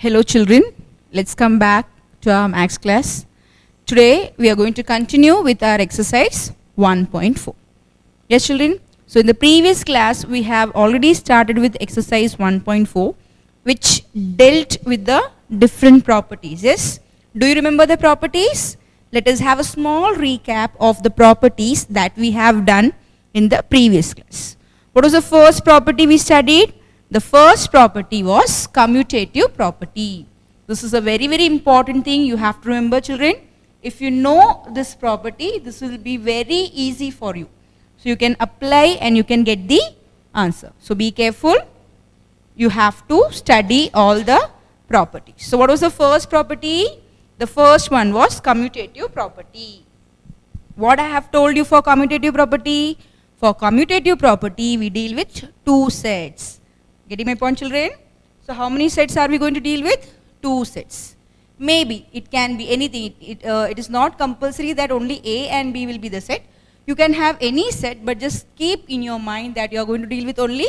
Hello children, let's come back to our maths class. Today we are going to continue with our exercise 1.4. Yes children, so in the previous class we have already started with exercise 1.4 which dealt with the different properties. Yes, do you remember the properties? Let us have a small recap of the properties that we have done in the previous class. What was the first property we studied? The first property was commutative property. This is a very, very important thing you have to remember children. If you know this property, this will be very easy for you. So you can apply and you can get the answer. So be careful. You have to study all the properties. So what was the first property? The first one was commutative property. What I have told you for commutative property? For commutative property, we deal with two sets. Getting my point children? So how many sets are we going to deal with? Two sets. Maybe it can be anything. It is not compulsory that only A and B will be the set. You can have any set, but just keep in your mind that you are going to deal with only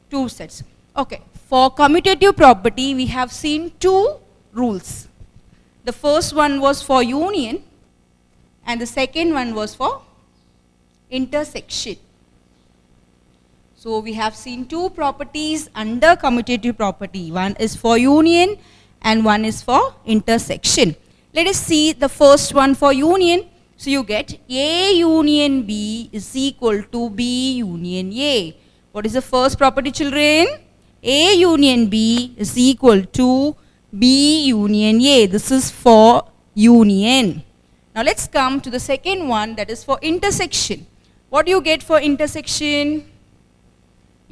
two sets. Okay. For commutative property, we have seen two rules. The first one was for union and the second one was for intersection. So we have seen two properties under commutative property. One is for union and one is for intersection. Let us see the first one for union. So you get A union B is equal to B union A. What is the first property children? A union B is equal to B union A. This is for union. Now let's come to the second one, that is for intersection. What do you get for intersection?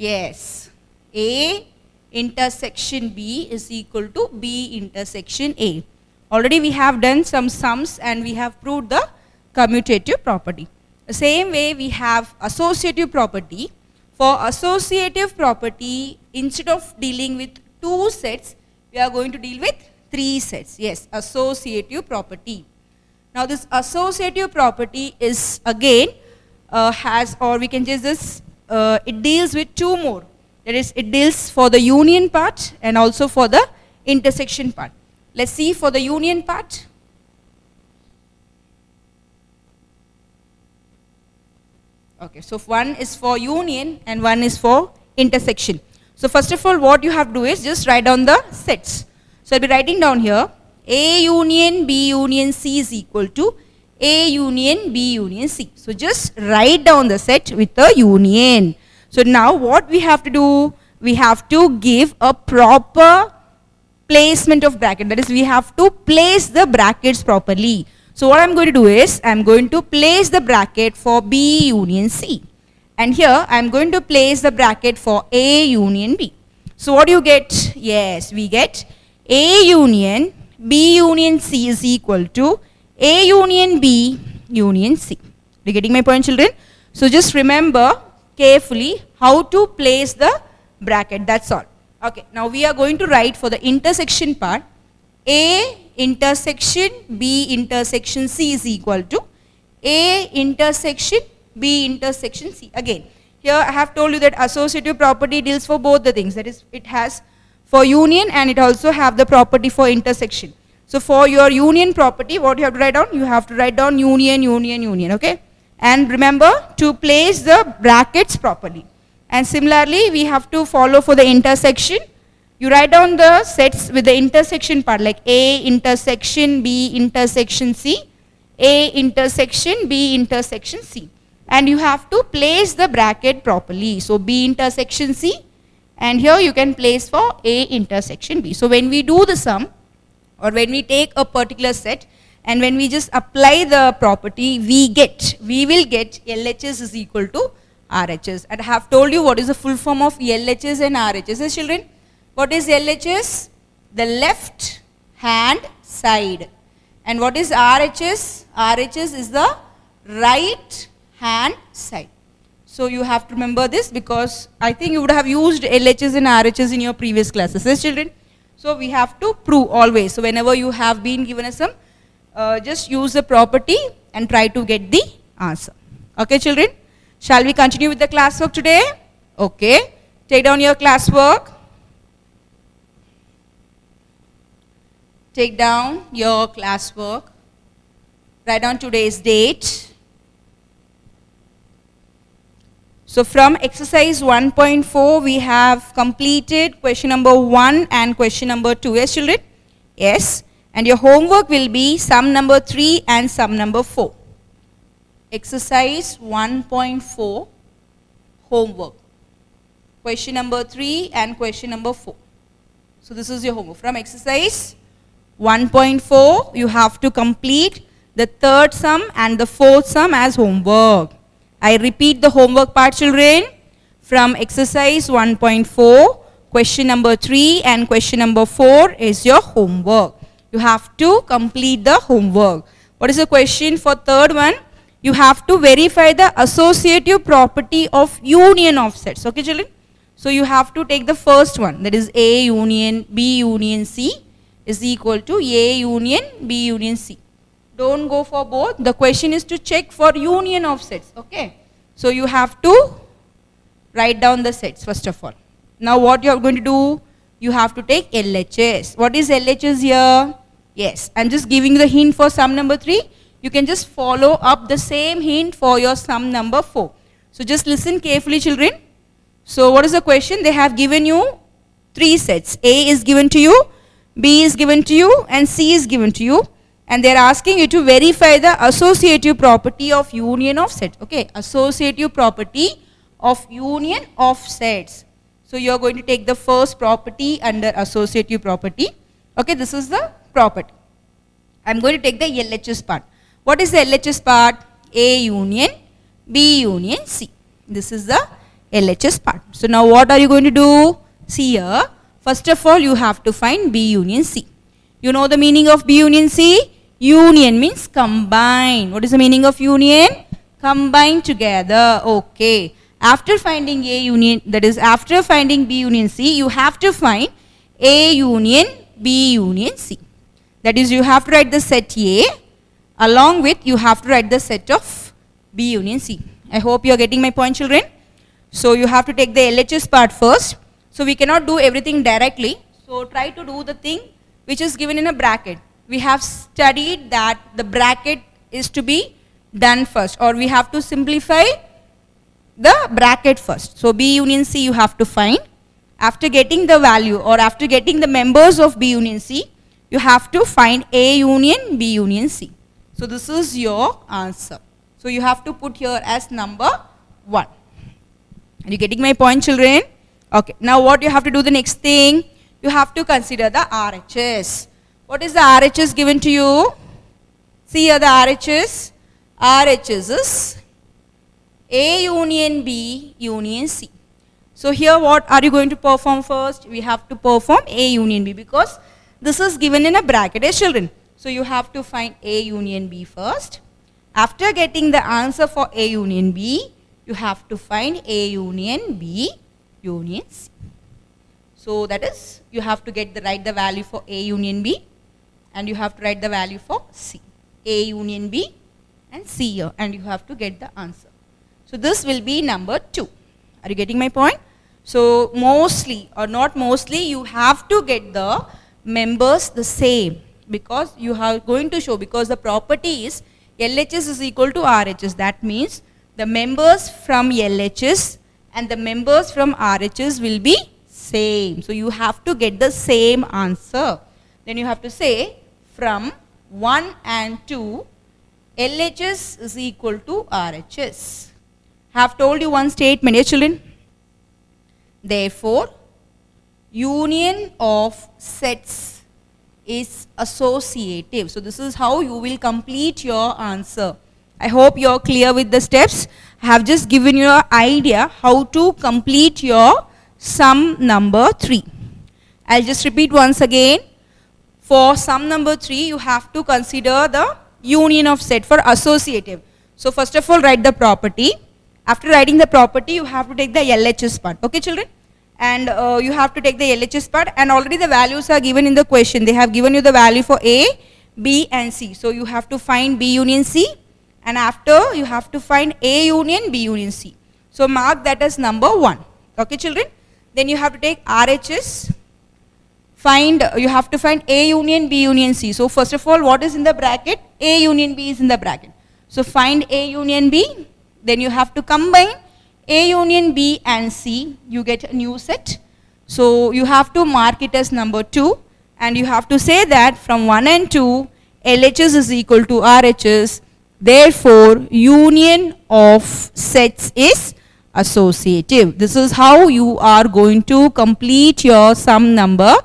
Yes, A intersection B is equal to B intersection A. Already we have done some sums and we have proved the commutative property. The same way we have associative property. For associative property, instead of dealing with two sets, we are going to deal with three sets. Yes, associative property. Now this associative property is again we can just this. It deals with two more. That is, it deals for the union part and also for the intersection part. Let's see for the union part. Okay, so one is for union and one is for intersection. So first of all, what you have to do is just write down the sets. So I'll be writing down here, A union B union C is equal to A union B union C. So just write down the set with the union. So now what we have to do? We have to give a proper placement of bracket. That is, we have to place the brackets properly. So what I'm going to do is, I'm going to place the bracket for B union C. And here I'm going to place the bracket for A union B. So what do you get? Yes, we get A union B union C is equal to A union B union C. Are you getting my point children? So just remember carefully how to place the bracket, that's all. Okay, now we are going to write for the intersection part, A intersection B intersection C is equal to A intersection B intersection C. Again, here I have told you that associative property deals for both the things. That is, it has for union and it also have the property for intersection. So for your union property, what you have to write down? You have to write down union, union, union, okay? And remember to place the brackets properly. And similarly, we have to follow for the intersection. You write down the sets with the intersection part, like A intersection B intersection C, A intersection B intersection C. And you have to place the bracket properly. So B intersection C, and here you can place for A intersection B. So when we do the sum, or when we take a particular set and when we just apply the property, we will get LHS is equal to RHS. And I have told you what is the full form of LHS and RHS. Yes, children, what is LHS? The left hand side. And what is RHS? RHS is the right hand side. So you have to remember this because I think you would have used LHS and RHS in your previous classes. Yes, children. So we have to prove always. So whenever you have been given a sum, just use the property and try to get the answer. Okay children, shall we continue with the classwork today? Okay, take down your classwork. take down your classwork, write down today's date. So from exercise 1.4, we have completed question number 1 and question number 2. Yes, children? Yes. And your homework will be sum number 3 and sum number 4. Exercise 1.4 homework. Question number 3 and question number 4. So this is your homework. From exercise 1.4, you have to complete the third sum and the fourth sum as homework. I repeat the homework part, children. From exercise 1.4, question number 3 and question number 4 is your homework. You have to complete the homework. What is the question for third one? You have to verify the associative property of union of sets. Okay, children? So you have to take the first one, that is A union B union C is equal to A union B union C. Don't go for both. The question is to check for union of sets. Okay. So you have to write down the sets first of all. Now what you are going to do? You have to take LHS. What is LHS here? Yes. I'm just giving you the hint for sum number 3. You can just follow up the same hint for your sum number 4. So just listen carefully, children. So what is the question? They have given you 3 sets. A is given to you, B is given to you, and C is given to you. And they are asking you to verify the associative property of union of sets. Okay, associative property of union of sets. So you are going to take the first property under associative property. Okay, this is the property. I am going to take the LHS part. What is the LHS part? A union B union C. This is the LHS part. So now what are you going to do? See here. First of all, you have to find B union C. You know the meaning of B union C? Union means combine. What is the meaning of union? Combine together. Okay. After finding A union, that is after finding B union C, you have to find A union B union C. That is, you have to write the set A along with you have to write the set of B union C. I hope you are getting my point, children. So you have to take the LHS part first. So we cannot do everything directly. So try to do the thing which is given in a bracket. We have studied that the bracket is to be done first, or we have to simplify the bracket first. So B union C you have to find. After getting the value or after getting the members of B union C, you have to find A union B union C. So this is your answer. So you have to put here as number 1. Are you getting my point, children? Okay. Now what you have to do the next thing? You have to consider the RHS. What is the RHS given to you? See here the RHS. RHS is A union B union C. So here what are you going to perform first? We have to perform A union B because this is given in a bracket, children. So you have to find A union B first. After getting the answer for A union B, you have to find A union B union C. So that is, you have to write the value for A union B and you have to write the value for C. A union B and C here, and you have to get the answer. So this will be number 2. Are you getting my point? So mostly or not mostly, you have to get the members the same because you are going to show, because the property is LHS is equal to RHS. That means the members from LHS and the members from RHS will be same. So you have to get the same answer. Then you have to say from 1 and 2, LHS is equal to RHS. I have told you one statement, yes, children. Therefore, union of sets is associative. So this is how you will complete your answer. I hope you are clear with the steps. I have just given you an idea how to complete your sum number 3. I'll just repeat once again. For sum number 3, you have to consider the union of set for associative. So first of all, write the property. After writing the property, you have to take the LHS part. Okay, children? And you have to take the LHS part, and already the values are given in the question. They have given you the value for A, B and C. So you have to find B union C, and after you have to find A union B union C. So mark that as number 1. Okay, children? Then you have to take RHS you have to find A union B union C. So first of all, what is in the bracket? A union B is in the bracket. So find A union B, then you have to combine A union B and C, you get a new set. So you have to mark it as number 2, and you have to say that from 1 and 2, LHS is equal to RHS, therefore union of sets is associative. This is how you are going to complete your sum number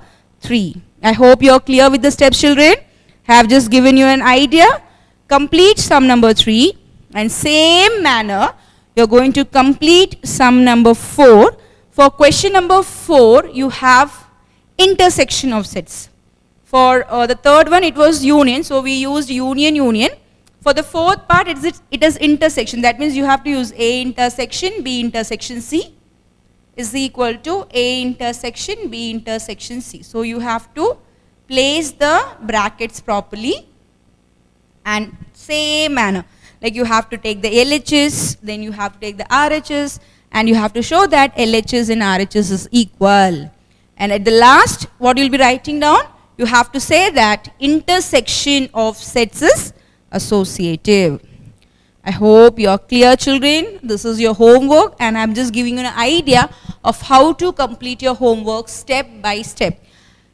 3. I hope you are clear with the steps, children. Have just given you an idea. Complete sum number 3, and same manner you are going to complete sum number 4. For question number 4, you have intersection of sets. For the third one, it was union, so we used union. For the fourth part, it is intersection. That means you have to use A intersection B intersection C is equal to A intersection B intersection C. So you have to place the brackets properly, and same manner, like you have to take the LHS, then you have to take the RHS, and you have to show that LHS and RHS is equal. And at the last, what you'll be writing down, you have to say that intersection of sets is associative. I hope you are clear, children. This is your homework, and I'm just giving you an idea of how to complete your homework step by step.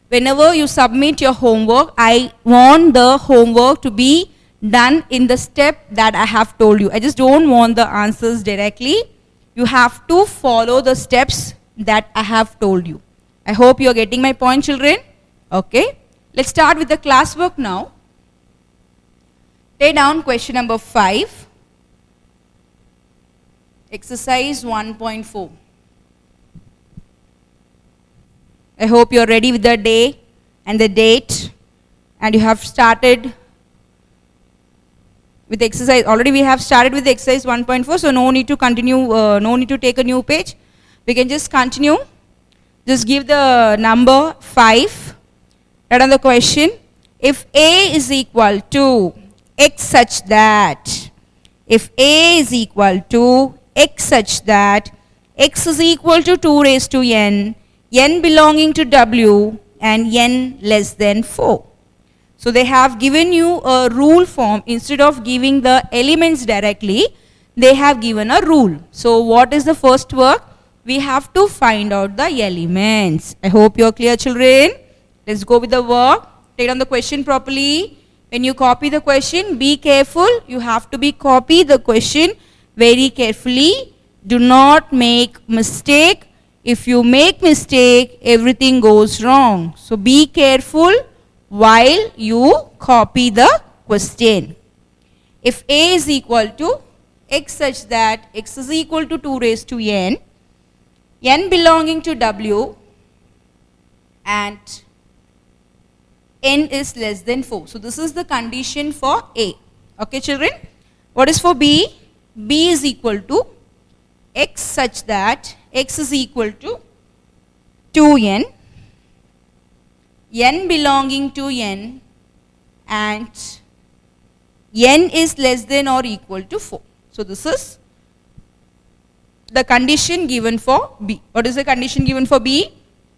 Whenever you submit your homework, I want the homework to be done in the step that I have told you. I just don't want the answers directly. You have to follow the steps that I have told you. I hope you are getting my point, children. Okay. Let's start with the classwork now. Take down question number 5. Exercise 1.4. I hope you are ready with the day and the date, and you have started with the exercise. Already we have started with the exercise 1.4, so no need to continue, no need to take a new page. We can just continue. Just give the number 5. Write on the question. If A is equal to X such that, if A is equal to X such that X is equal to 2 raised to N, N belonging to W, and N less than 4. So they have given you a rule form. Instead of giving the elements directly, they have given a rule. So what is the first work? We have to find out the elements. I hope you are clear, children. Let's go with the work. Take down the question properly. When you copy the question, be careful. You have to copy the question very carefully. Do not make mistake. If you make mistake, everything goes wrong. So be careful while you copy the question. If A is equal to X such that X is equal to 2 raised to N, N belonging to W, and N is less than 4. So this is the condition for A. Okay, children? What is for B? B is equal to X such that X is equal to 2N, N belonging to N, and N is less than or equal to 4. So this is the condition given for B. What is the condition given for B?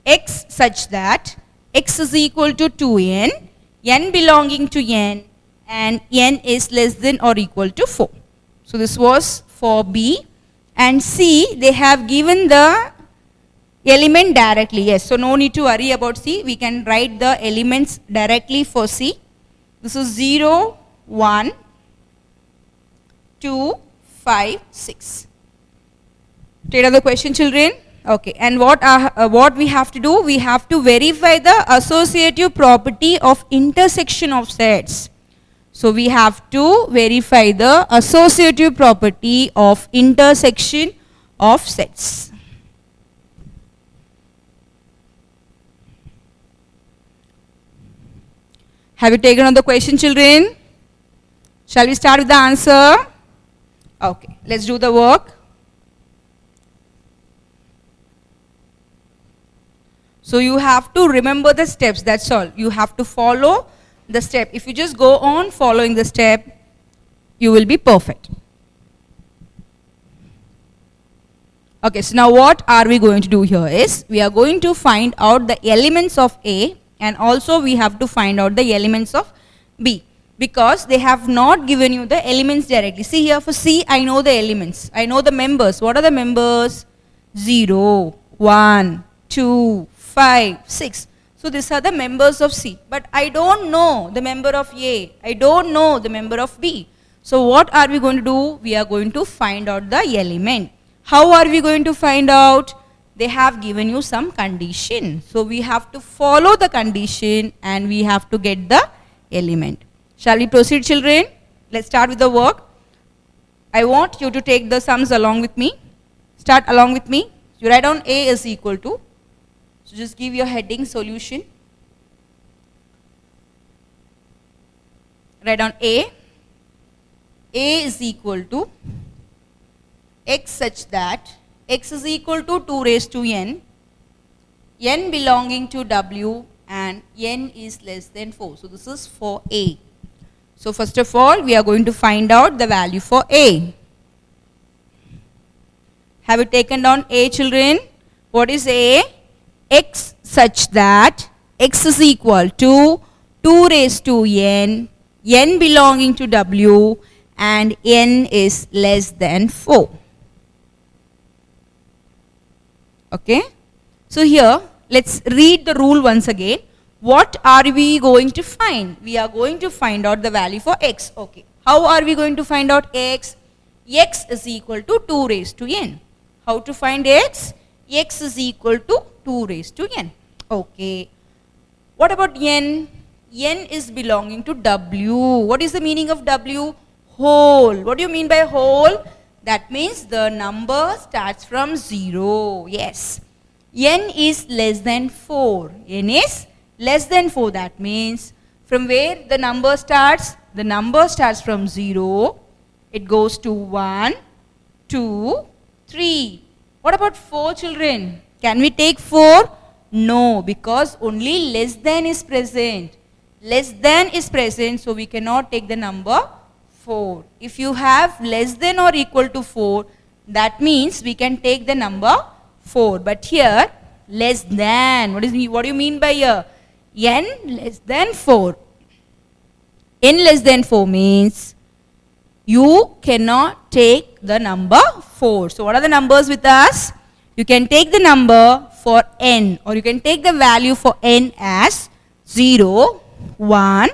X such that X is equal to 2N, N belonging to N, and N is less than or equal to 4. So this was for B. And C, they have given the element directly. Yes, so no need to worry about C. We can write the elements directly for C. This is 0, 1, 2, 5, 6. Take out the question, children. Okay, and what we have to do? We have to verify the associative property of intersection of sets. So we have to verify the associative property of intersection of sets. Have you taken on the question, children? Shall we start with the answer? Okay, let's do the work. So you have to remember the steps, that's all. You have to follow the step. If you just go on following the step, you will be perfect. Okay, so now what are we going to do here is, we are going to find out the elements of A, and also we have to find out the elements of B, because they have not given you the elements directly. See here, for C, I know the elements. I know the members. What are the members? 0, 1, 2, 5, 6. So these are the members of C. But I don't know the member of A. I don't know the member of B. So what are we going to do? We are going to find out the element. How are we going to find out? They have given you some condition. So we have to follow the condition and we have to get the element. Shall we proceed, children? Let's start with the work. I want you to take the sums along with me. Start along with me. You write down A is equal to, so just give your heading solution. Write down A. A is equal to x such that x is equal to 2 raised to n belonging to W, and n is less than 4. So this is for A. So first of all, we are going to find out the value for A. Have you taken down A, children? What is A? X such that x is equal to 2 raised to n belonging to W, and n is less than 4. Okay? So here, let's read the rule once again. What are we going to find? We are going to find out the value for x. Okay. How are we going to find out x? X is equal to 2 raised to n. How to find x? X is equal to 2 raised to n. Okay. What about n? N is belonging to W. What is the meaning of W? Whole. What do you mean by whole? That means the number starts from 0. Yes. N is less than 4. N is less than 4. That means from where the number starts? The number starts from 0. It goes to 1, 2, 3. What about 4, children? Can we take 4? No, because only less than is present. Less than is present, so we cannot take the number 4. If you have less than or equal to 4, that means we can take the number 4. But here, less than. What do you mean by here? N less than 4. N less than 4 means you cannot take the number 4. So what are the numbers with us? You can take the number for n, or you can take the value for n as 0, 1,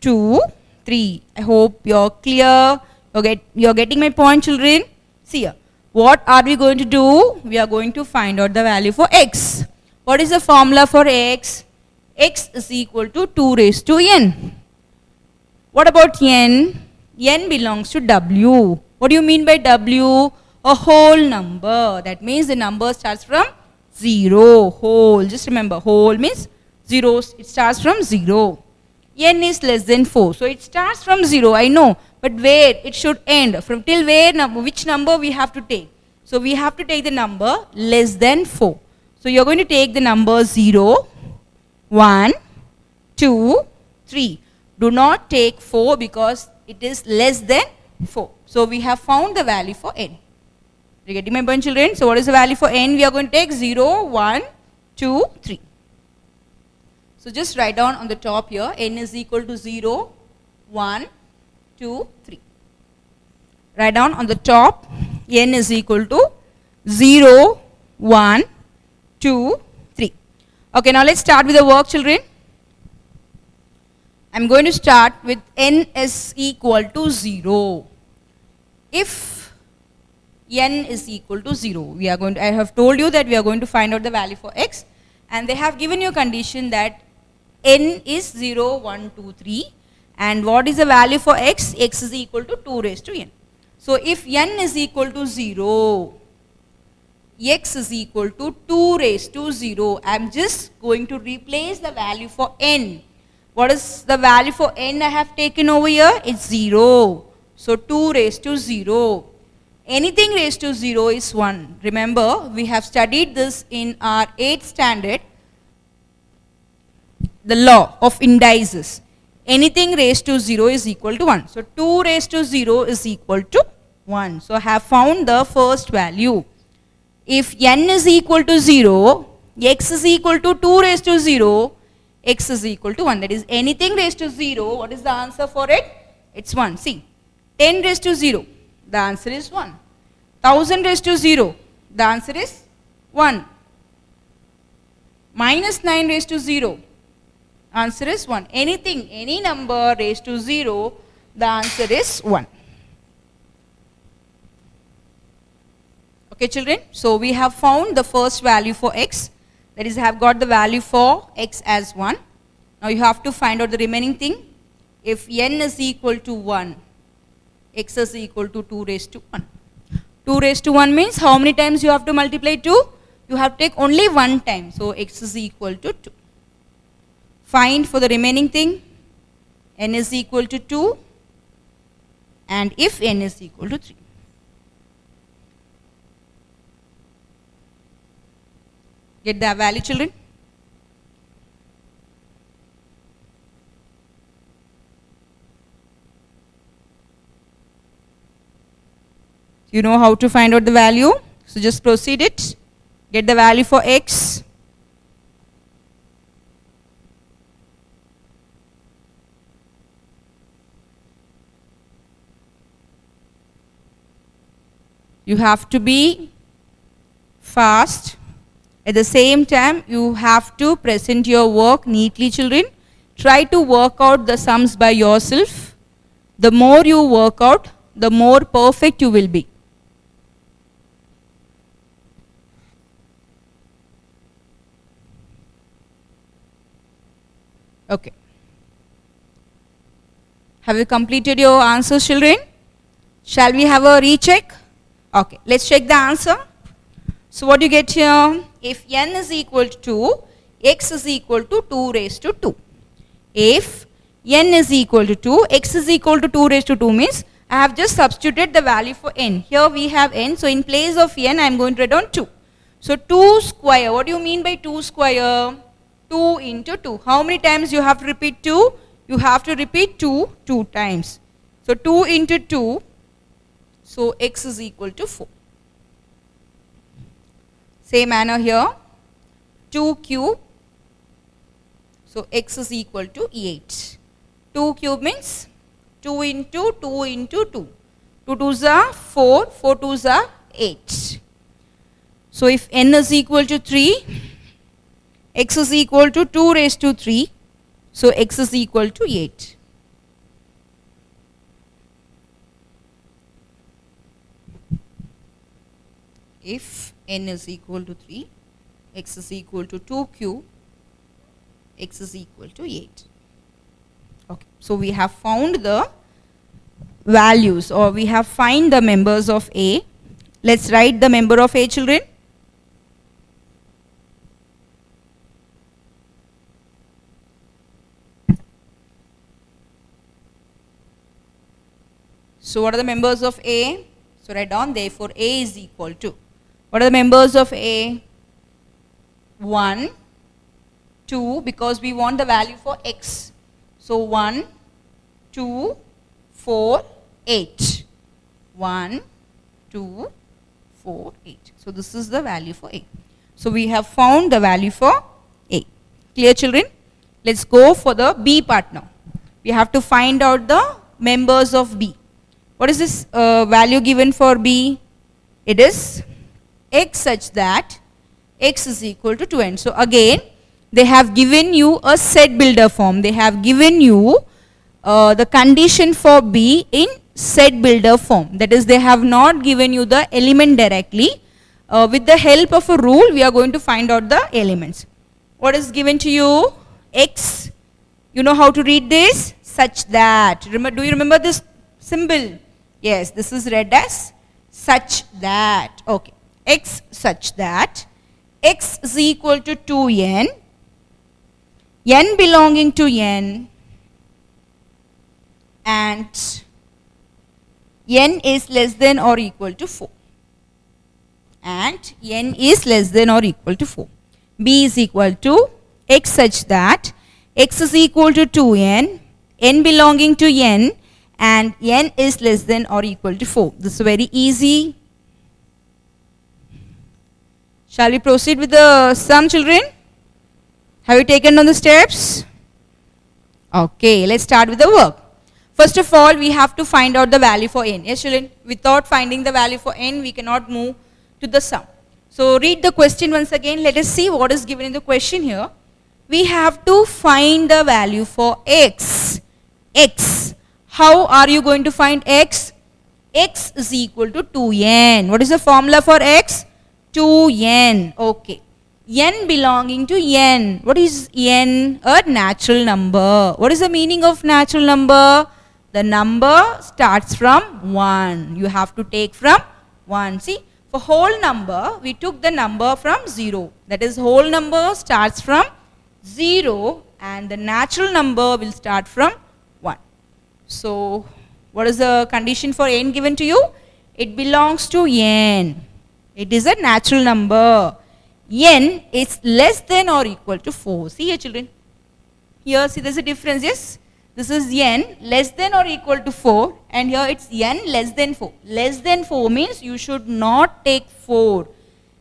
2, 3. I hope you're clear. You're getting my point, children? See here. What are we going to do? We are going to find out the value for x. What is the formula for x? X is equal to 2 raised to n. What about n? N belongs to W. What do you mean by W? A whole number. That means the number starts from 0. Whole. Just remember, whole means 0. It starts from 0. N is less than 4. So it starts from 0, I know. But where it should end? From till where, which number we have to take? So we have to take the number less than 4. So you're going to take the number 0, 1, 2, 3. Do not take 4 because it is less than 4. So we have found the value for n. You getting my point, children? So what is the value for n? We are going to take 0, 1, 2, 3. So just write down on the top here, n is equal to 0, 1, 2, 3. Write down on the top, n is equal to 0, 1, 2, 3. Okay, now let's start with the work, children. I'm going to start with n is equal to 0. If n is equal to 0, I have told you that we are going to find out the value for x, and they have given you a condition that n is 0, 1, 2, 3, and what is the value for x? X is equal to 2 raised to n. So if n is equal to 0, x is equal to 2 raised to 0. I am just going to replace the value for n. What is the value for n I have taken over here? It's 0. So 2 raised to 0. Anything raised to 0 is 1. Remember, we have studied this in our 8th standard, the law of indices. Anything raised to 0 is equal to 1. So 2 raised to 0 is equal to 1. So I have found the first value. if n is equal to 0, x is equal to 2 raised to 0, x is equal to 1. That is anything raised to 0, what is the answer for it? It's 1. See, 10 raised to 0, the answer is 1. 1000 raised to 0, the answer is 1. Minus 9 raised to 0, answer is 1. Anything, any number raised to 0, the answer is 1. Okay children, so we have found the first value for x, that is I have got the value for x as 1. Now you have to find out the remaining thing. If n is equal to 1, x is equal to 2 raised to 1. 2 raised to 1 means how many times you have to multiply 2? You have to take only one time, so x is equal to 2. Find for the remaining thing, n is equal to 2, and if n is equal to 3. Get the value children? You know how to find out the value, so just proceed it. Get the value for x. You have to be fast. At the same time, you have to present your work neatly, children. Try to work out the sums by yourself. The more you work out, the more perfect you will be. Okay. Have you completed your answers, children? Shall we have a recheck? Okay, let's check the answer. So what do you get here? If n is equal to 2, x is equal to 2 raised to 2. If n is equal to 2, x is equal to 2 raised to 2 means I have just substituted the value for n. Here we have n, so in place of n I am going to write down 2. So 2 square, what do you mean by 2 square? 2 into 2. How many times you have to repeat 2? You have to repeat 2 times. So 2 into 2, so x is equal to 4. Same manner here, 2 cube, so x is equal to 8. 2 cube means 2 into 2 into 2. 2 2s are 4, 4 2s are 8. So if n is equal to 3, x is equal to 2 raised to 3, so x is equal to 8. If n is equal to 3, x is equal to 2 cube, x is equal to 8. Okay, so we have found the values, or we have find the members of A. Let's write the member of A, children. So what are the members of A? So write down, therefore A is equal to, what are the members of A? 1, 2, because we want the value for x. So 1, 2, 4, 8. 1, 2, 4, 8. So this is the value for A. So we have found the value for A. Clear, children? Let's go for the B part now. We have to find out the members of B. What is this value given for B? It is x such that x is equal to 2n. So again, they have given you a set builder form. They have given you the condition for B in set builder form. That is, they have not given you the element directly. With the help of a rule, we are going to find out the elements. What is given to you? X. You know how to read this? Such that. Do you remember this symbol? Yes, this is read as such that. Okay. X such that x is equal to 2n, n belonging to n, and n is less than or equal to 4. And n is less than or equal to 4. B is equal to x such that x is equal to 2n, n belonging to n, and n is less than or equal to 4. This is very easy. Shall we proceed with the sum, children? Have you taken down the steps? Okay, let's start with the work. First of all, we have to find out the value for n. Yes, children? Without finding the value for n, we cannot move to the sum. So read the question once again. Let us see what is given in the question here. We have to find the value for x. X. How are you going to find x? X is equal to 2n. What is the formula for x? 2n. Okay. N belonging to n. What is n? A natural number. What is the meaning of natural number? The number starts from 1. You have to take from 1. See, for whole number, we took the number from 0. That is, whole number starts from 0 and the natural number will start from 1. So, what is the condition for n given to you? It belongs to n. It is a natural number. N is less than or equal to 4. See here, children. Here, see, there is a difference. Yes, this is n less than or equal to 4 and here it's n less than 4. Less than 4 means you should not take 4.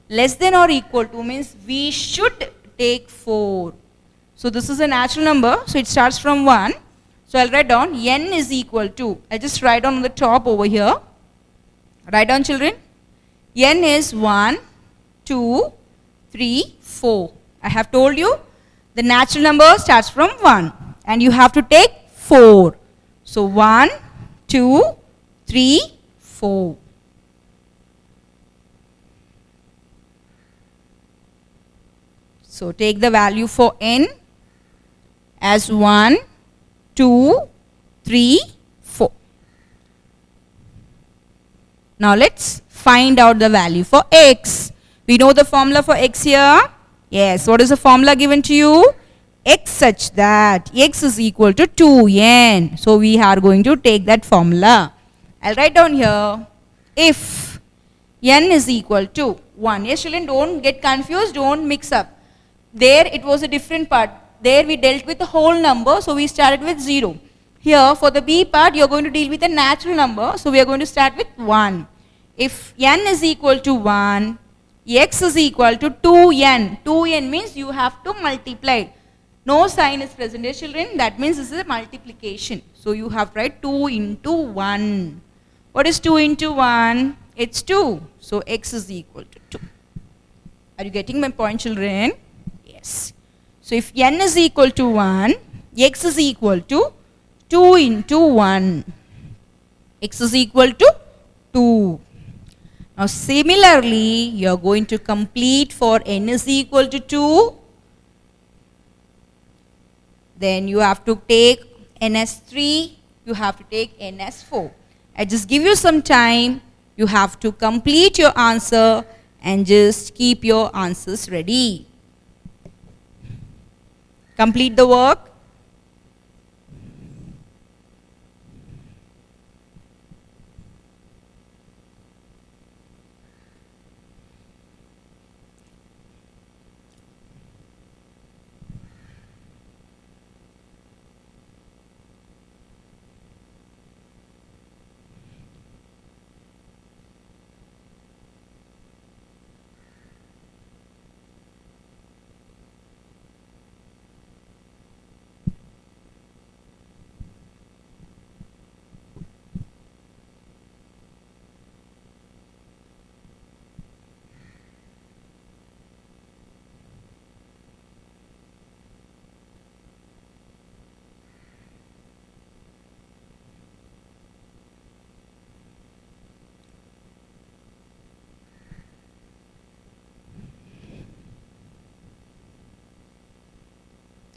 Less than or equal to means we should take 4. So this is a natural number. So it starts from 1. So I'll write down n is equal to, I'll just write down on the top over here. Write down, children. N is 1, 2, 3, 4. I have told you the natural number starts from 1 and you have to take 4. So 1, 2, 3, 4. So take the value for n as 1, 2, 3, 4. Now let's find out the value for x. We know the formula for x here. Yes, what is the formula given to you? X such that x is equal to 2n. So we are going to take that formula. I'll write down here if n is equal to 1. Yes, children, don't get confused, don't mix up. There it was a different part. There we dealt with the whole number, so we started with 0. Here for the B part, you are going to deal with a natural number, so we are going to start with 1. If n is equal to 1, x is equal to 2n. 2n means you have to multiply. No sign is present here, children. That means this is a multiplication. So you have to write 2 into 1. What is 2 into 1? It's 2. So x is equal to 2. Are you getting my point, children? Yes. So if n is equal to 1, x is equal to 2 into 1. X is equal to 2. Now similarly, you are going to complete for n is equal to 2. Then you have to take n as 3. You have to take n as 4. I just give you some time. You have to complete your answer and just keep your answers ready. Complete the work.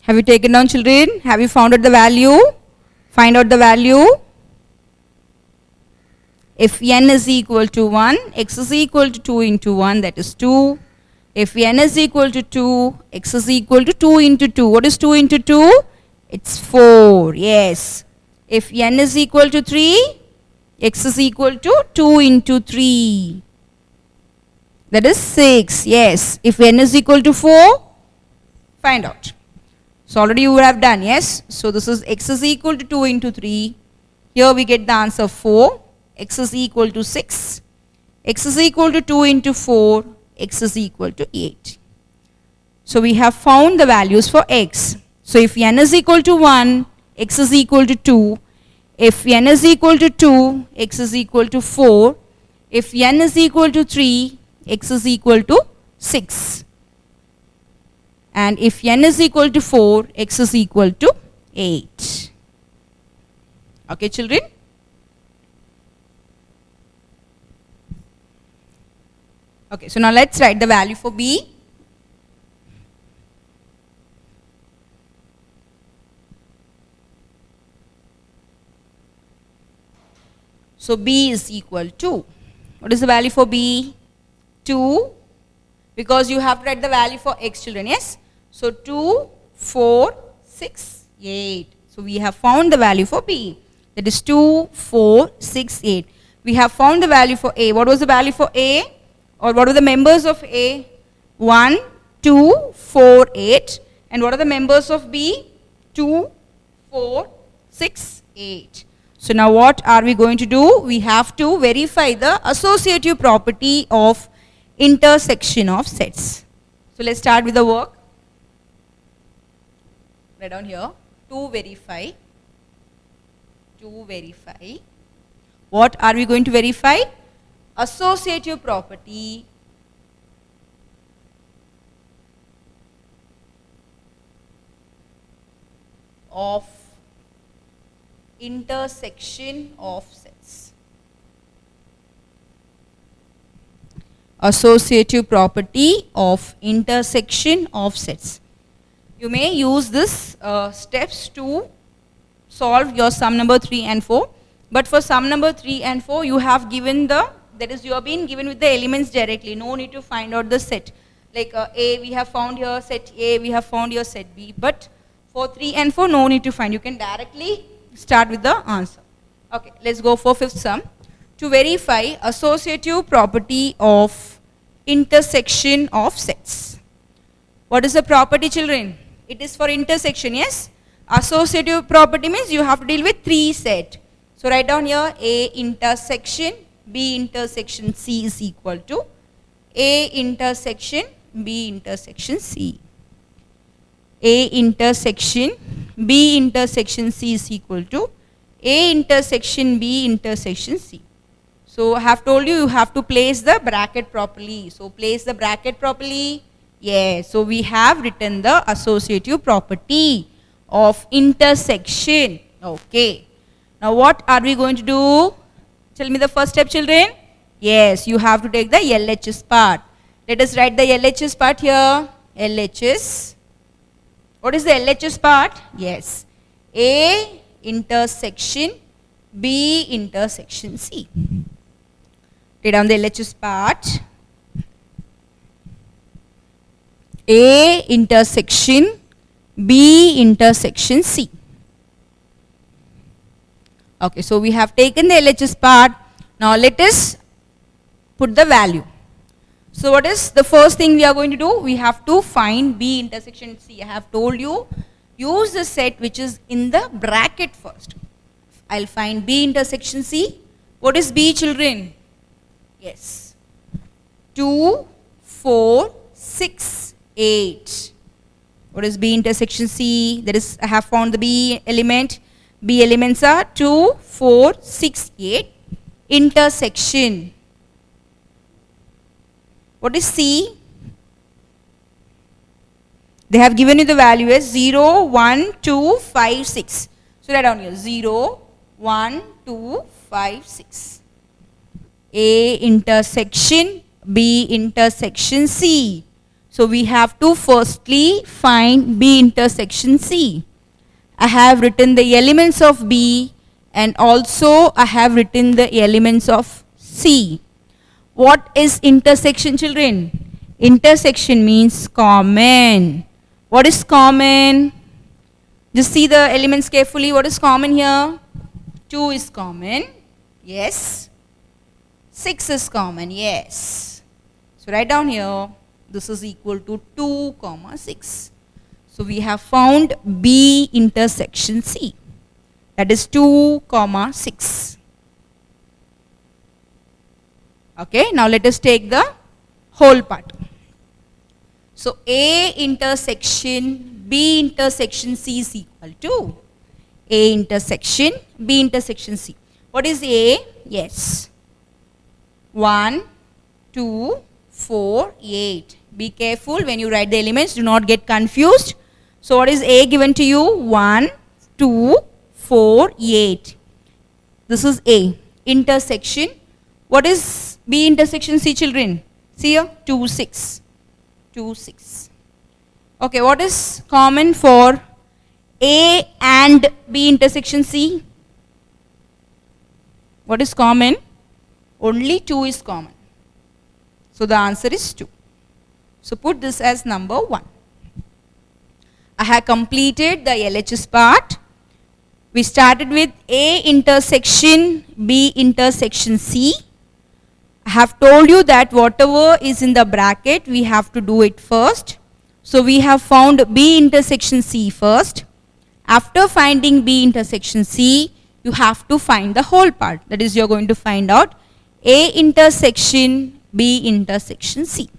Have you taken down, children? Have you found out the value? Find out the value. If n is equal to 1, x is equal to 2 into 1, that is 2. If n is equal to 2, x is equal to 2 into 2. What is 2 into 2? It's 4. Yes. If n is equal to 3, x is equal to 2 into 3. That is 6. Yes. If n is equal to 4, find out. So already you would have done, yes. So this is x is equal to 2 into 3. Here we get the answer 4. X is equal to 6. X is equal to 2 into 4. x is equal to 8. So we have found the values for x. So if n is equal to 1, x is equal to 2. If n is equal to 2, x is equal to 4. If n is equal to 3, x is equal to 6. And if n is equal to 4, x is equal to 8. Okay, children? Okay, so now let's write the value for b. So b is equal to, what is the value for b? 2, because you have to write the value for x, children, yes? So 2, 4, 6, 8. So we have found the value for b. That is 2, 4, 6, 8. We have found the value for a. What was the value for a? Or what are the members of a? 1, 2, 4, 8. And what are the members of b? 2, 4, 6, 8. So now what are we going to do? We have to verify the associative property of intersection of sets. So let's start with the work. Write down here. To verify. To verify. What are we going to verify? Associative property of intersection of sets. Associative property of intersection of sets. You may use this steps to solve your sum number 3 and 4. But for sum number 3 and 4, you have given the, that is, you have been given with the elements directly. No need to find out the set. Like A, we have found here set A, we have found here set B. But for 3 and 4, no need to find. You can directly start with the answer. Okay, let's go for fifth sum. To verify associative property of intersection of sets. What is the property, children? It is for intersection, yes? Associative property means you have to deal with 3 sets. So write down here A intersection B intersection C is equal to A intersection B intersection C. A intersection B intersection C is equal to A intersection B intersection C. So I have told you, you have to place the bracket properly. So place the bracket properly. Yes. So we have written the associative property of intersection. Okay. Now what are we going to do? Tell me the first step, children. Yes, you have to take the LHS part. Let us write the LHS part here. LHS. What is the LHS part? Yes. A intersection B intersection C. Write down the LHS part. A intersection B intersection C. Okay, so we have taken the LHS part. Now let us put the value. So what is the first thing we are going to do? We have to find B intersection C. I have told you, use the set which is in the bracket first. I'll find B intersection C. What is B, children? Yes. 2, 4, 6, 8. What is B intersection C? That is, I have found the B element. B elements are 2, 4, 6, 8. Intersection. What is C? They have given you the value as 0, 1, 2, 5, 6. So write down here 0, 1, 2, 5, 6. A intersection B intersection C. So we have to firstly find B intersection C. I have written the elements of B and also I have written the elements of C. What is intersection, children? Intersection means common. What is common? Just see the elements carefully. What is common here? 2 is common. Yes. 6 is common. Yes. So write down here. This is equal to 2, 6. So we have found B intersection C. That is 2, 6. Okay, now let us take the whole part. So A intersection B intersection C is equal to A intersection B intersection C. What is A? Yes. 1, 2, 4, 8. Be careful when you write the elements, do not get confused. So what is A given to you? 1, 2, 4, 8. This is A. Intersection. What is B intersection C, children? See here, 2, 6. 2, 6. Okay, what is common for A and B intersection C? What is common? Only 2 is common. So the answer is 2. So put this as number 1. I have completed the LHS part. We started with A intersection B intersection C. I have told you that whatever is in the bracket, we have to do it first. So we have found B intersection C first. After finding B intersection C, you have to find the whole part. That is, you are going to find out A intersection B intersection C.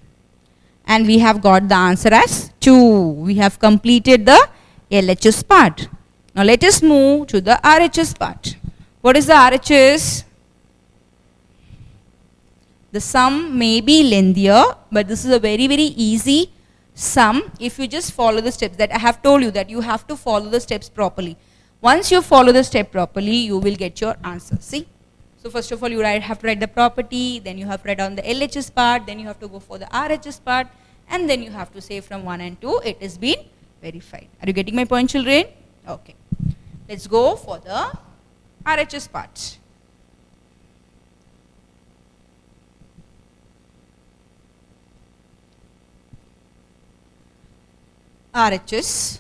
And we have got the answer as 2. We have completed the LHS part. Now let us move to the RHS part. What is the RHS? The sum may be lengthier, but this is a very, very easy sum if you just follow the steps that I have told you, that you have to follow the steps properly. Once you follow the step properly, you will get your answer. See? So first of all, you have to write the property, then you have to write down the LHS part, then you have to go for the RHS part, and then you have to say from 1 and 2, it has been verified. Are you getting my point, children? Okay. Let's go for the RHS part. RHS.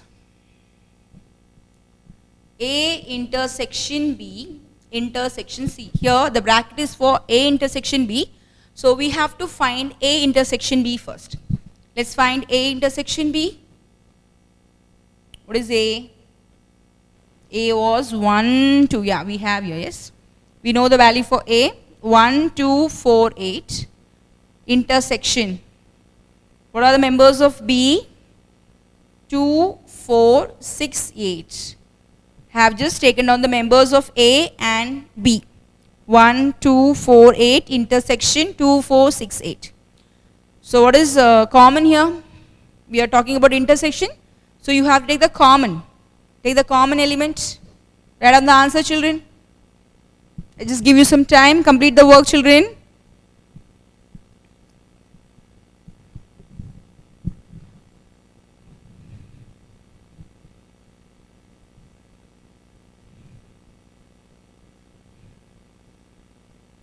A intersection B intersection C. Here the bracket is for A intersection B. So we have to find A intersection B first. Let's find A intersection B. What is A? A was 1, 2. Yeah, we have here, yes. We know the value for A. 1, 2, 4, 8. Intersection. What are the members of B? 2, 4, 6, 8. Have just taken down the members of A and B. 1, 2, 4, 8, intersection 2, 4, 6, 8. So what is common here? We are talking about intersection. So you have to take the common. Take the common element. Write down the answer, children. I just give you some time. Complete the work, children.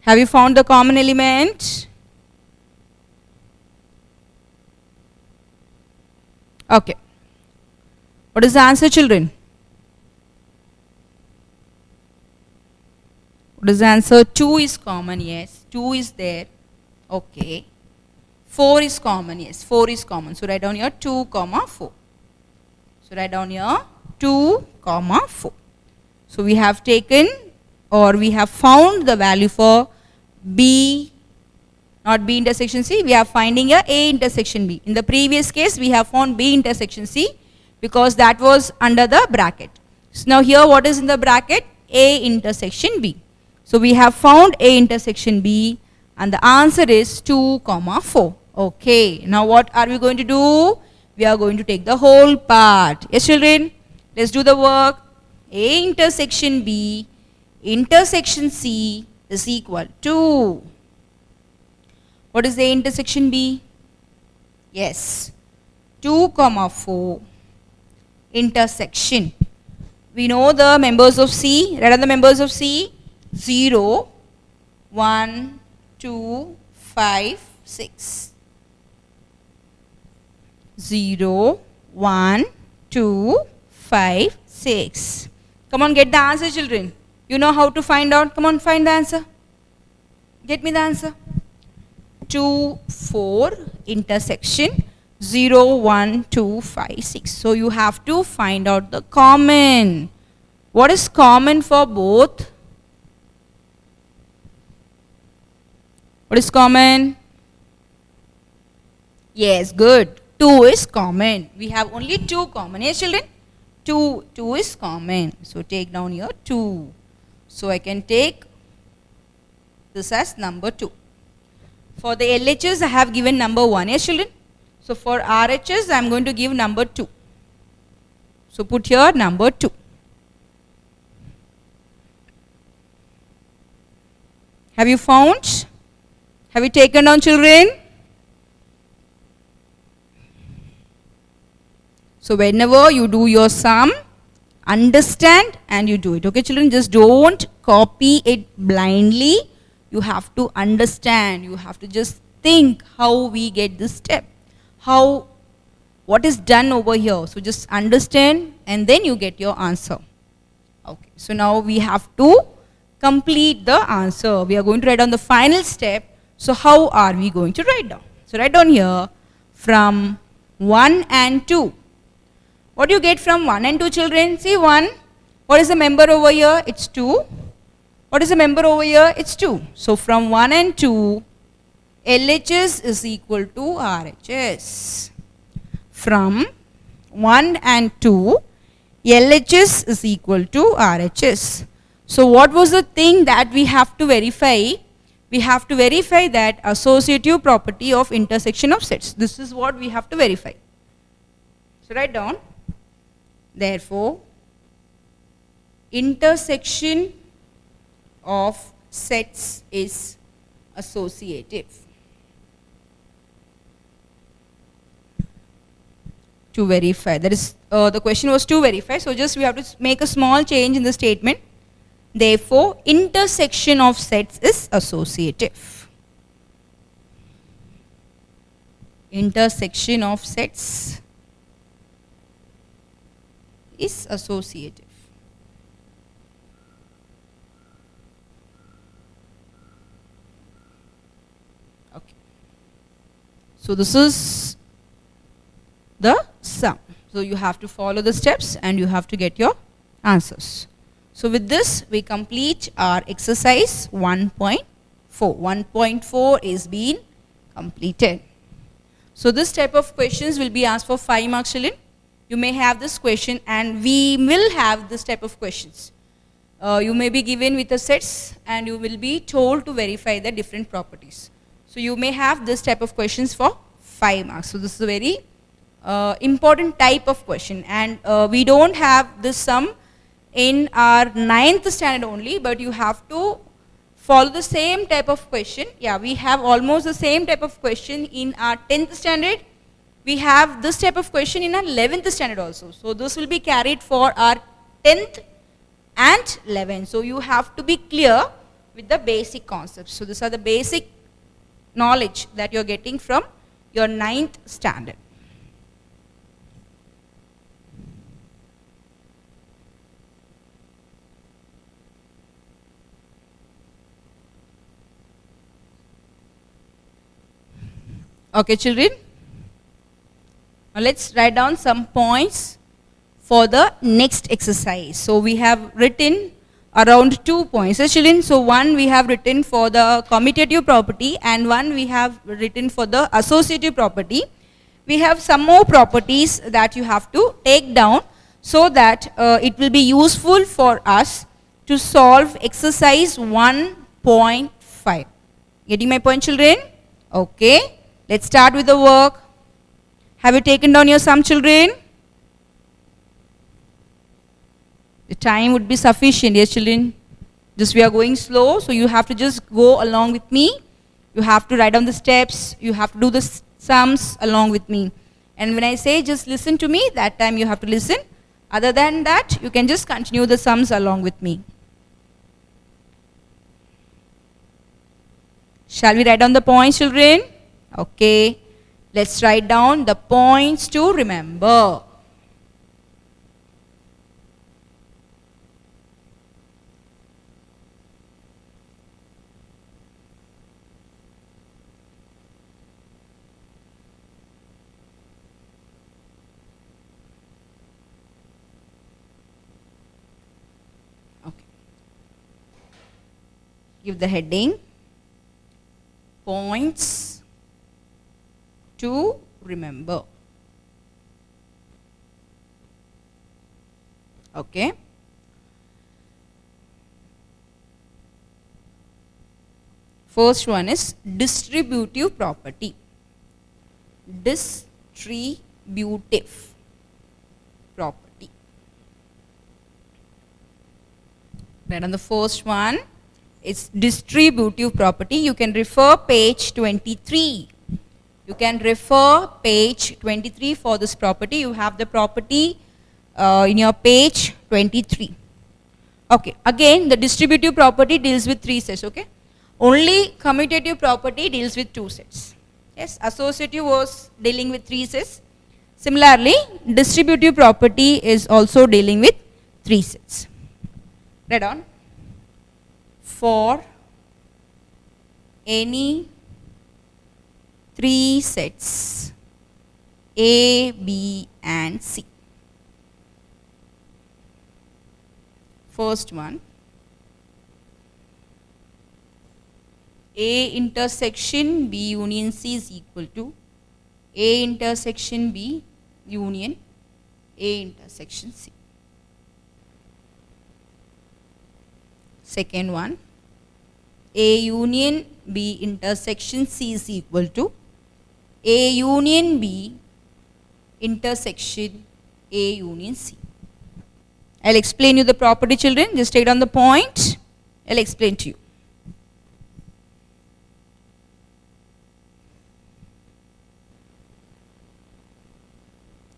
Have you found the common element? Okay. What is the answer, children? What is the answer? 2 is common, yes. 2 is there. Okay. 4 is common, yes. 4 is common. So write down here 2, 4. So write down here 2, 4. So we have taken, or we have found the value for B, not B intersection C. We are finding here A intersection B. In the previous case, we have found B intersection C because that was under the bracket. So now here what is in the bracket? A intersection B. So we have found A intersection B and the answer is 2, 4. Okay. Now what are we going to do? We are going to take the whole part. Yes, children? Let's do the work. A intersection B intersection C is equal to, what is A intersection B? Yes, 2, 4 intersection. We know the members of C. Write down the members of C. 0, 1, 2, 5, 6. 0, 1, 2, 5, 6. Come on, get the answer, children. You know how to find out. Come on, find the answer. Get me the answer. 2, 4 intersection 0, 1, 2, 5, 6. So you have to find out the common. What is common for both? What is common? Yes, good. 2 is common. We have only 2 common. Yes, children? 2 is common. So take down here 2. So I can take this as number 2. For the LHS, I have given number 1. Yes, children? So for RHS, I am going to give number 2. So put here number 2. Have you found? Have you taken down, children? So whenever you do your sum, understand and you do it. Okay, children? Just don't copy it blindly. You have to understand. You have to just think how we get this step. What is done over here. So just understand and then you get your answer. Okay, so now we have to complete the answer. We are going to write down the final step. So how are we going to write down? So write down here from 1 and 2. What do you get from 1 and 2, children? See 1. What is the member over here? It's 2. What is the member over here? It's 2. So from 1 and 2, LHS is equal to RHS. From 1 and 2, LHS is equal to RHS. So what was the thing that we have to verify? We have to verify that associative property of intersection of sets. This is what we have to verify. So write down. Therefore, intersection of sets is associative. To verify. That is, the question was to verify. So just we have to make a small change in the statement. Therefore, intersection of sets is associative. Intersection of sets is associative. Okay. So this is the sum. So you have to follow the steps and you have to get your answers. So with this, we complete our exercise 1.4. 1.4 is being completed. So this type of questions will be asked for 5 marks, children. You may have this question and we will have this type of questions. You may be given with the sets and you will be told to verify the different properties. So you may have this type of questions for 5 marks. So this is a very important type of question, and we don't have this sum in our 9th standard only, but you have to follow the same type of question. Yeah, we have almost the same type of question in our 10th standard. We have this type of question in our 11th standard also. So this will be carried for our 10th and 11th. So you have to be clear with the basic concepts. So these are the basic knowledge that you are getting from your 9th standard. Okay, children. Now let's write down some points for the next exercise. So we have written around 2 points. Yes, children. So one we have written for the commutative property and one we have written for the associative property. We have some more properties that you have to take down so that it will be useful for us to solve exercise 1.5. Getting my point, children? Okay. Let's start with the work. Have you taken down your sum, children? The time would be sufficient, yes, children. Just we are going slow, so you have to just go along with me. You have to write down the steps. You have to do the sums along with me. And when I say just listen to me, that time you have to listen. Other than that, you can just continue the sums along with me. Shall we write down the points, children? Okay, let's write down the points to remember. Okay. Give the heading. Points to remember. Okay. First one is distributive property. Distributive property. Right, on the first one, it's distributive property. You can refer page 23. You can refer page 23 for this property. You have the property in your page 23. Okay, again the distributive property deals with 3 sets, okay. Only commutative property deals with 2 sets. Yes, associative was dealing with 3 sets. Similarly, distributive property is also dealing with 3 sets. Read on. For any 3 sets A, B and C. First one, A intersection B union C is equal to A intersection B union A intersection C. Second one, A union B intersection C is equal to A union B intersection A union C. I'll explain you the property, children. Just take it on the point. I'll explain to you.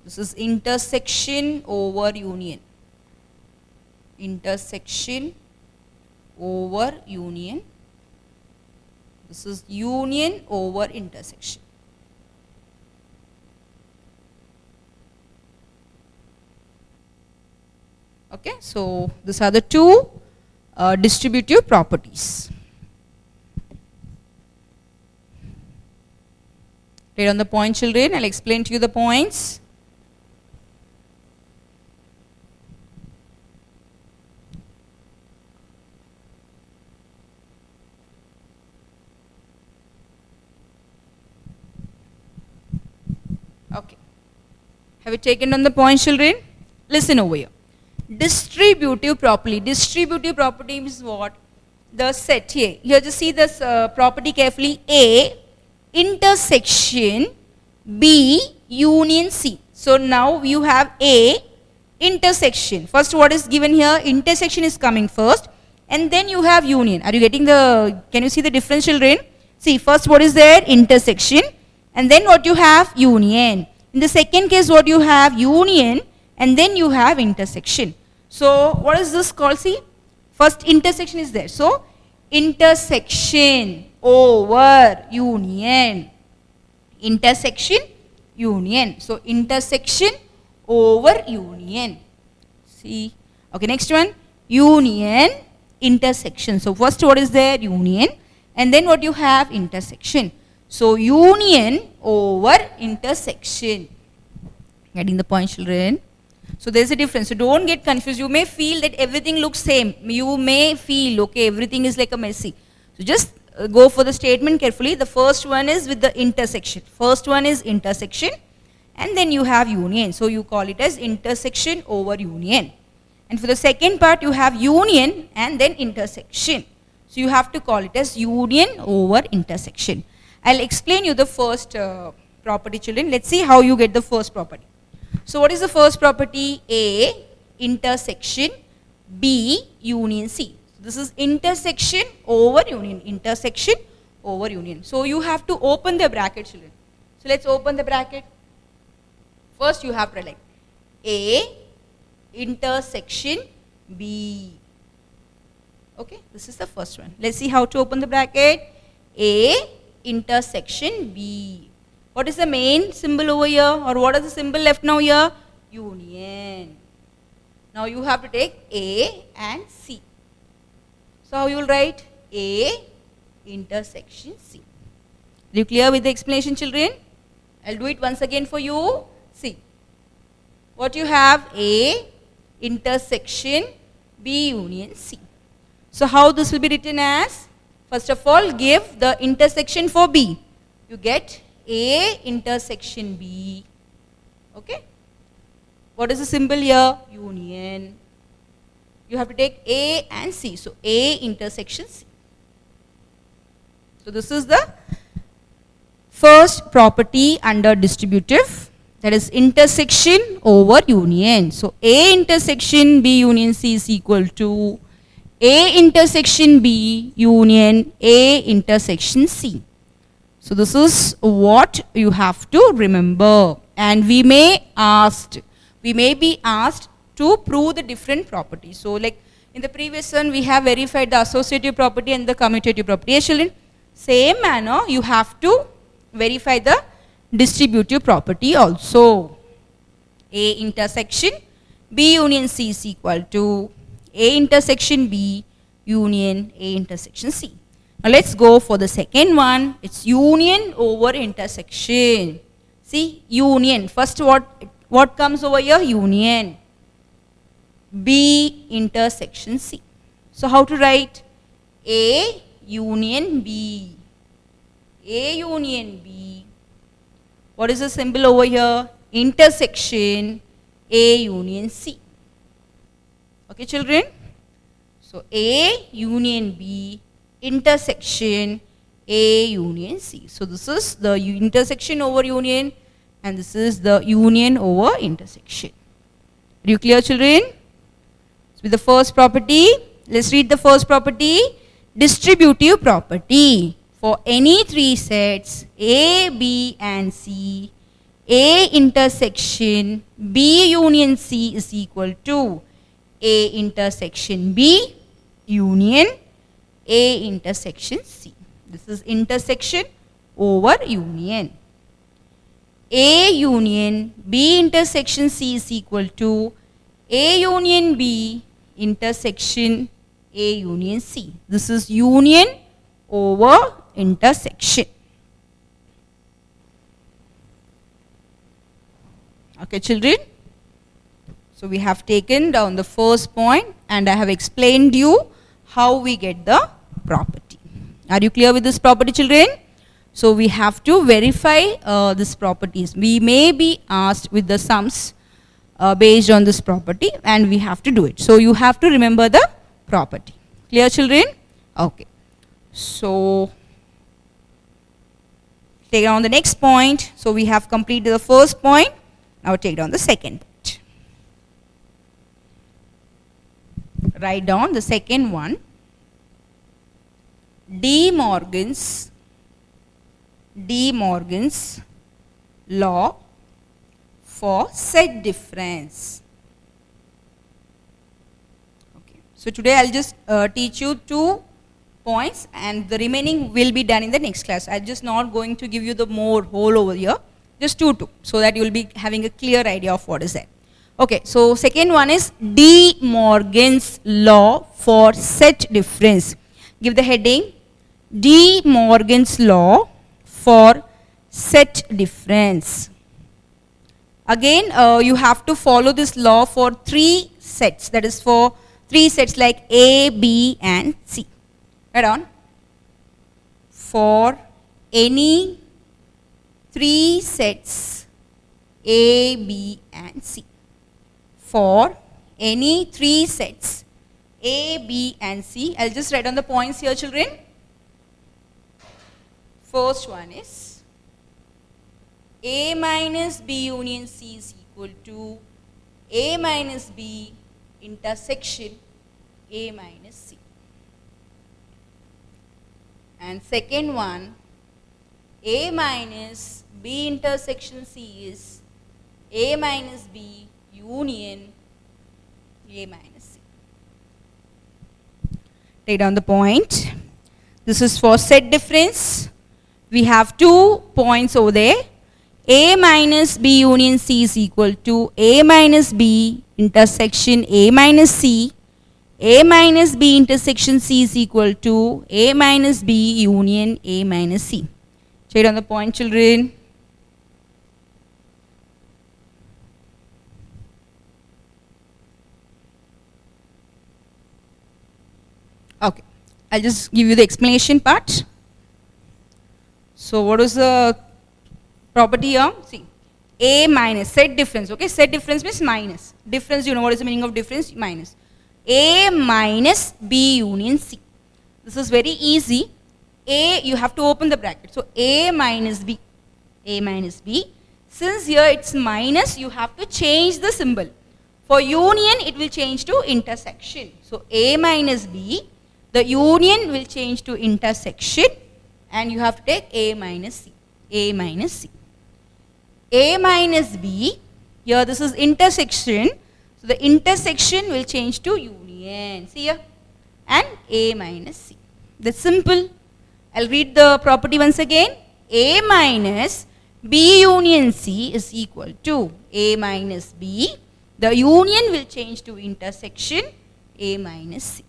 This is intersection over union. Intersection over union. This is union over intersection. Okay, so these are the 2 distributive properties. Right on the point, children. I'll explain to you the points. Okay. Have you taken on the point, children? Listen over here. Distributive property. Distributive property means what? The set here. Here just see this property carefully. A intersection B union C. So now you have A intersection. First what is given here? Intersection is coming first and then you have union. Are you getting the, can you see the difference, children? See, first what is there? Intersection and then what you have? Union. In the second case what you have? Union and then you have intersection. So what is this called? See, first intersection is there. So intersection over union. Intersection, union. So intersection over union. See. Okay, next one. Union, intersection. So first what is there? Union. And then what you have? Intersection. So union over intersection. Getting the point, children? So there is a difference. So don't get confused. You may feel that everything looks same. You may feel, okay, everything is like a messy. So just go for the statement carefully. The first one is with the intersection. First one is intersection and then you have union. So you call it as intersection over union. And for the second part you have union and then intersection. So you have to call it as union over intersection. I'll explain you the first property, children. Let's see how you get the first property. So what is the first property? A intersection B union C. This is intersection over union. Intersection over union. So you have to open the bracket, children. So let's open the bracket. First you have to write A intersection B. Okay, this is the first one. Let's see how to open the bracket. A intersection B. What is the main symbol over here, or what is the symbol left now here? Union. Now you have to take A and C. So how you will write? A intersection C. Are you clear with the explanation, children? I'll do it once again for you. See. What you have? A intersection B union C. So how this will be written as? First of all, give the intersection for B. You get A intersection B. Okay. What is the symbol here? Union. you have to take A and C. So A intersection C. So this is the first property under distributive, that is intersection over union. So A intersection B union C is equal to A intersection B union A intersection C. So this is what you have to remember, and we may be asked to prove the different properties. So like in the previous one we have verified the associative property and the commutative property. Yes children, same manner you have to verify the distributive property also. A intersection B union C is equal to A intersection B union A intersection C. Now let's go for the second one. It's union over intersection. See, union. First what comes over here? Union. B intersection C. So how to write? A union B. A union B. What is the symbol over here? Intersection A union C. Okay children? So A union B intersection A union C. So this is the intersection over union, and this is the union over intersection. Are you clear children? So with the first property, let's read the first property. Distributive property. For any three sets A, B and C, A intersection B union C is equal to A intersection B union A intersection C. This is intersection over union. A union B intersection C is equal to A union B intersection A union C. This is union over intersection. Okay children, so we have taken down the first point and I have explained you how we get the property. Are you clear with this property children? So we have to verify these properties. We may be asked with the sums based on this property, and we have to do it. So you have to remember the property. Clear children? Okay. So take down the next point. So we have completed the first point. Now take down the second point. Write down the second one. De Morgan's law for set difference. Okay. So today I'll just teach you 2 points, and the remaining will be done in the next class. I'm just not going to give you the more whole over here, just 2, so that you will be having a clear idea of what is that. Okay, so second one is De Morgan's law for set difference. Give the heading, De Morgan's law for set difference. Again, you have to follow this law for 3 sets, that is for 3 sets like A, B and C. Write on. For any 3 sets A, B and C. For any 3 sets A, B and C. I'll just write on the points here children. First one is A minus B union C is equal to A minus B intersection A minus C. And second one, A minus B intersection C is A minus B union A minus C. Take down the point. This is for set difference. We have 2 points over there. A minus B union C is equal to A minus B intersection A minus C. A minus B intersection C is equal to A minus B union A minus C. Check on the point children. Okay, I'll just give you the explanation part. So what is the property here? See, A minus, set difference, okay? Set difference means minus. Difference, you know what is the meaning of difference? Minus. A minus B union C. This is very easy. A, you have to open the bracket. So A minus B. A minus B. Since here it's minus, you have to change the symbol. For union, it will change to intersection. So A minus B, the union will change to intersection, and you have to take A minus C. A minus C. A minus B, here this is intersection. So the intersection will change to union. See here? And A minus C. That's simple. I'll read the property once again. A minus B union C is equal to A minus B. The union will change to intersection A minus C.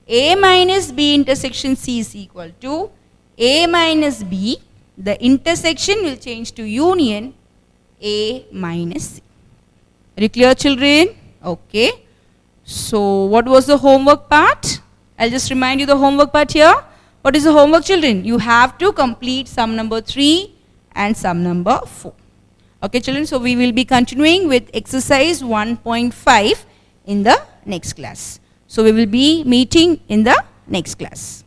A minus B intersection C is equal to A minus B. The intersection will change to union A minus C. Are you clear, children? Okay. So what was the homework part? I'll just remind you the homework part here. What is the homework, children? You have to complete sum number 3 and sum number 4. Okay, children, so we will be continuing with exercise 1.5 in the next class. So we will be meeting in the next class.